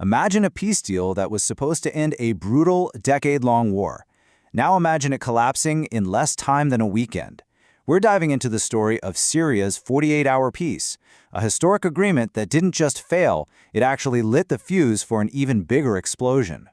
Imagine a peace deal that was supposed to end a brutal, decade-long war. Now imagine it collapsing in less time than a weekend. We're diving into the story of Syria's 48-hour peace, a historic agreement that didn't just fail, it actually lit the fuse for an even bigger explosion.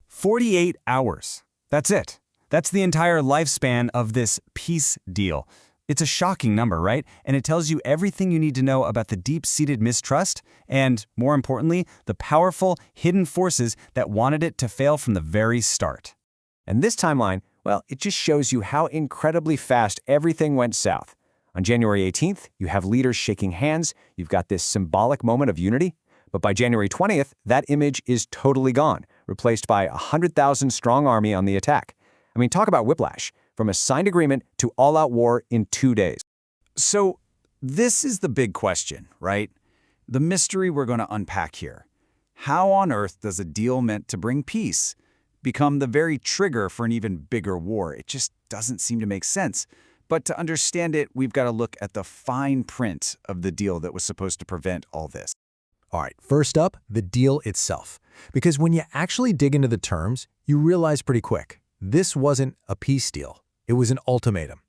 48 hours. That's it. That's the entire lifespan of this peace deal. It's a shocking number, right? And it tells you everything you need to know about the deep-seated mistrust and, more importantly, the powerful, hidden forces that wanted it to fail from the very start. And this timeline, well, it just shows you how incredibly fast everything went south. On January 18th, you have leaders shaking hands, you've got this symbolic moment of unity, but by January 20th, that image is totally gone, replaced by a 100,000-strong army on the attack. I mean, talk about whiplash, from a signed agreement to all-out war in 2 days. So, this is the big question, right? The mystery we're going to unpack here. How on earth does a deal meant to bring peace become the very trigger for an even bigger war? It just doesn't seem to make sense. But to understand it, we've got to look at the fine print of the deal that was supposed to prevent all this. All right, first up, the deal itself. Because when you actually dig into the terms, you realize pretty quick, this wasn't a peace deal. It was an ultimatum.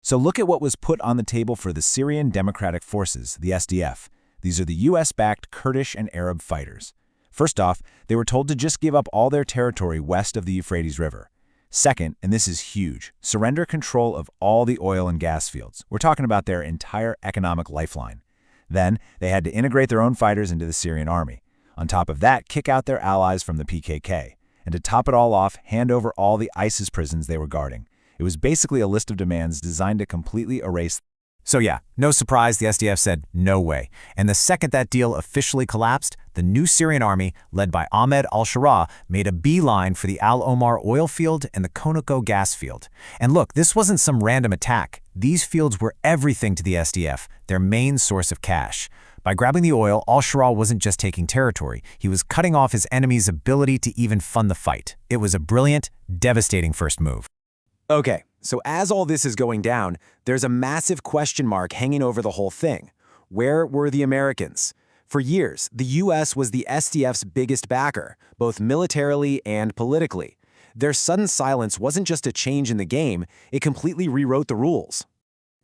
So look at what was put on the table for the Syrian Democratic Forces, the SDF. These are the US-backed Kurdish and Arab fighters. First off, they were told to just give up all their territory west of the Euphrates River. Second, and this is huge, surrender control of all the oil and gas fields. We're talking about their entire economic lifeline. Then, they had to integrate their own fighters into the Syrian army. On top of that, kick out their allies from the PKK. And to top it all off, hand over all the ISIS prisons they were guarding. It was basically a list of demands designed to completely erase. So yeah, no surprise the SDF said no way. And the second that deal officially collapsed, the new Syrian army, led by Ahmad al-Sharaa, made a beeline for the Al-Omar oil field and the Conoco gas field. And look, this wasn't some random attack. These fields were everything to the SDF, their main source of cash. By grabbing the oil, al-Sharaa wasn't just taking territory, he was cutting off his enemy's ability to even fund the fight. It was a brilliant, devastating first move. Okay, so as all this is going down, there's a massive question mark hanging over the whole thing. Where were the Americans? For years, the US was the SDF's biggest backer, both militarily and politically. Their sudden silence wasn't just a change in the game, it completely rewrote the rules.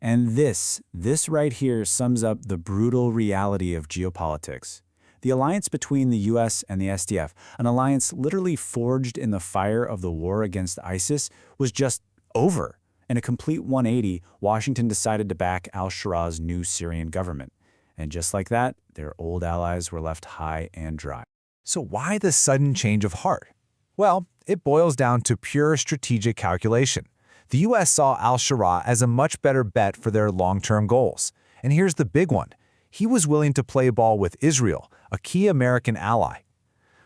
And this right here sums up the brutal reality of geopolitics. The alliance between the US and the SDF, an alliance literally forged in the fire of the war against ISIS, was just over. In a complete 180, Washington decided to back al-Sharaa's new Syrian government. And just like that, their old allies were left high and dry. So why the sudden change of heart? Well, it boils down to pure strategic calculation. The US saw al-Sharaa as a much better bet for their long-term goals. And here's the big one. He was willing to play ball with Israel, a key American ally.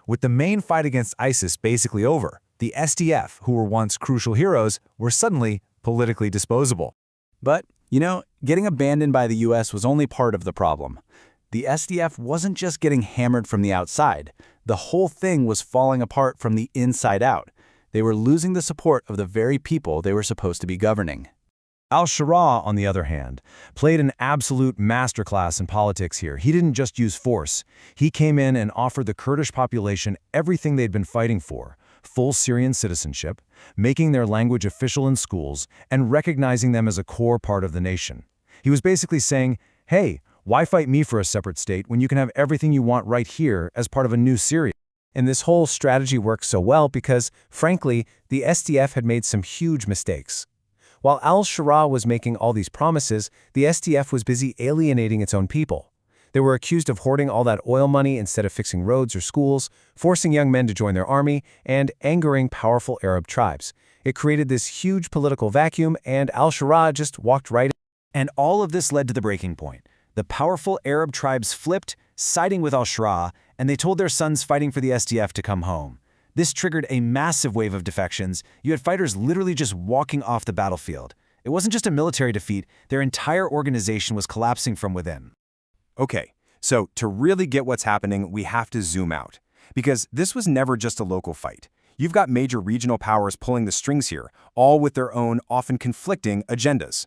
With the main fight against ISIS basically over, the SDF, who were once crucial heroes, were suddenly politically disposable. But, you know, getting abandoned by the US was only part of the problem. The SDF wasn't just getting hammered from the outside. The whole thing was falling apart from the inside out. They were losing the support of the very people they were supposed to be governing. Al-Sharaa, on the other hand, played an absolute masterclass in politics here. He didn't just use force. He came in and offered the Kurdish population everything they'd been fighting for: full Syrian citizenship, making their language official in schools, and recognizing them as a core part of the nation. He was basically saying, hey, why fight me for a separate state when you can have everything you want right here as part of a new Syria? And this whole strategy worked so well because, frankly, the SDF had made some huge mistakes. While al-Sharaa was making all these promises, the SDF was busy alienating its own people. They were accused of hoarding all that oil money instead of fixing roads or schools, forcing young men to join their army, and angering powerful Arab tribes. It created this huge political vacuum, and al-Sharaa just walked right in. And all of this led to the breaking point. The powerful Arab tribes flipped, siding with al-Sharaa, and they told their sons fighting for the SDF to come home. This triggered a massive wave of defections. You had fighters literally just walking off the battlefield. It wasn't just a military defeat, their entire organization was collapsing from within. Okay, so to really get what's happening, we have to zoom out. Because this was never just a local fight. You've got major regional powers pulling the strings here, all with their own, often conflicting agendas.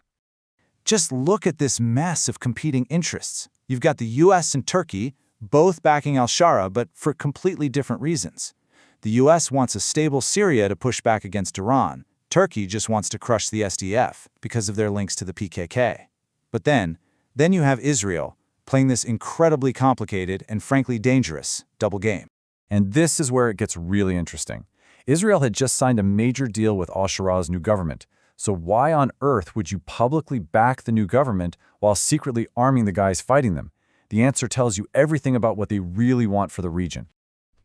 Just look at this mess of competing interests. You've got the US and Turkey, both backing al-Sharaa, but for completely different reasons. The US wants a stable Syria to push back against Iran. Turkey just wants to crush the SDF because of their links to the PKK. But then you have Israel playing this incredibly complicated and frankly dangerous double game. And this is where it gets really interesting. Israel had just signed a major deal with al-Shara's new government. So why on earth would you publicly back the new government while secretly arming the guys fighting them? The answer tells you everything about what they really want for the region.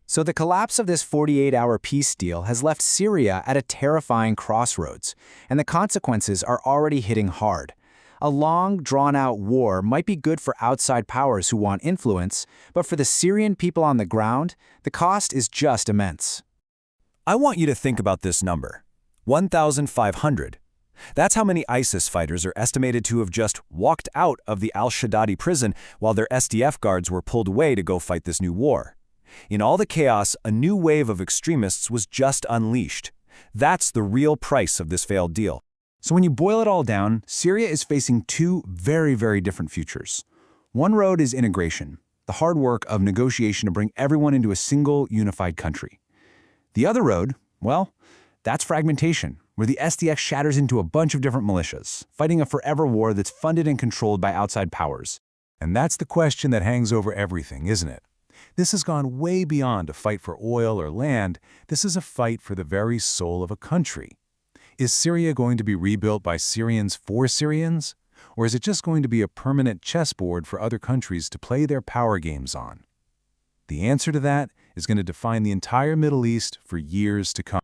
So the collapse of this 48-hour peace deal has left Syria at a terrifying crossroads, and the consequences are already hitting hard. A long, drawn-out war might be good for outside powers who want influence, but for the Syrian people on the ground, the cost is just immense. I want you to think about this number, 1,500. That's how many ISIS fighters are estimated to have just walked out of the al-Sharaa prison while their SDF guards were pulled away to go fight this new war. In all the chaos, a new wave of extremists was just unleashed. That's the real price of this failed deal. So when you boil it all down, Syria is facing two very, very different futures. One road is integration, the hard work of negotiation to bring everyone into a single, unified country. The other road, well, that's fragmentation, where the SDF shatters into a bunch of different militias, fighting a forever war that's funded and controlled by outside powers. And that's the question that hangs over everything, isn't it? This has gone way beyond a fight for oil or land. This is a fight for the very soul of a country. Is Syria going to be rebuilt by Syrians for Syrians? Or is it just going to be a permanent chessboard for other countries to play their power games on? The answer to that is going to define the entire Middle East for years to come.